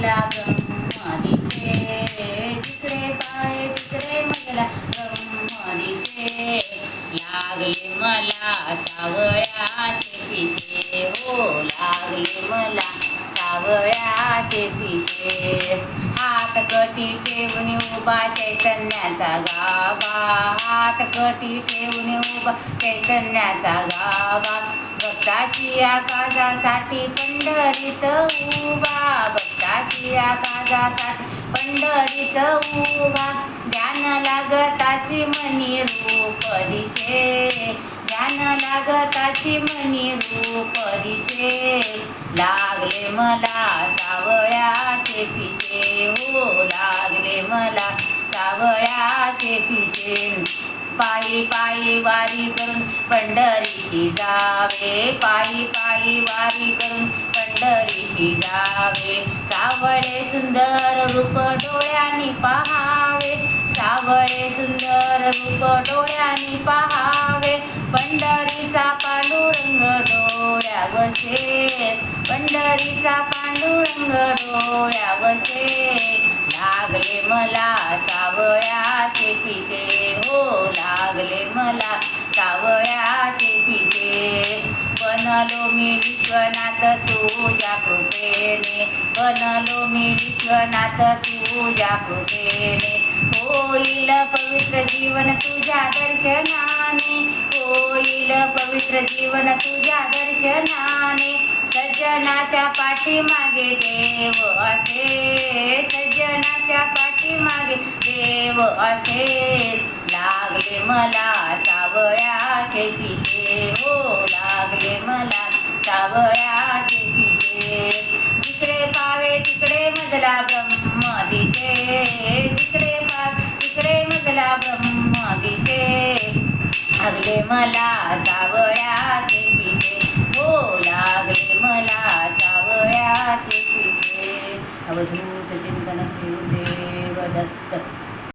मजला ब्रह्म दिसे, जिकडे पाय तिकडे मजला ब्रह्म दिसे. लागले मला सावळ्याचे पिसे, हो लागले मला सावळ्याचे पिसे. हात कटी ठेवून उभा चैतन्याचा गाभा, हात कटी ठेवून उभा चैतन्याचा गाभा. भक्ताची आकाशासाठी पंढरीत उभा, भक्ताची आकाशासाठी पंढरीत उभा. ध्यान लागताची मनी रूप दिसे, ध्यान लागताची मनी रूप दिसे. लागले मला सावळ्याचे पिसे, हो लागले मला सावळ्याचे पिसे. पायी पायी वारी करून पंढरीशी जावे, पायी पायी वारी करून पंढरीशी जावे. सावळे सुंदर रूप डोळ्यांनी पहावे, सावळे सुंदर रूप डोळ्यांनी पहावे. पंढरीचा पांडुरंग डोळ्या वसे, पंढरीचा पांडुरंग डोळ्या वसे. लागले मला सावळ्याचे पिसे, हो लागले मला सावळ्याचे पिसे. बनलो मी विश्वनाथ तुझ्या कृपेने, बनलो मी विश्वनाथ तुझ्या कृपेने. होईल पवित्र जीवन तुझ्या दर्शनाने, होईल पवित्र जीवन तुझ्या दर्शनाने. सज्जनाच्या पाठीमागे देव असे, सज्जनाच्या पाठीमागे देव असे. लागले मला सावळ्याचे पिसे, हो लागले मला सावळ्याचे पिसे. जिकडे पावे तिकडे मजला ब्रह्म दिसे, जिकडे पावे तिकडे मजला ब्रह्म दिसे. लागले मला सावळ्याचे पिसे, हो लागले मला सावळ्याचे पिसे. अवधूत चिंतन श्री गुरुदेव दत्त.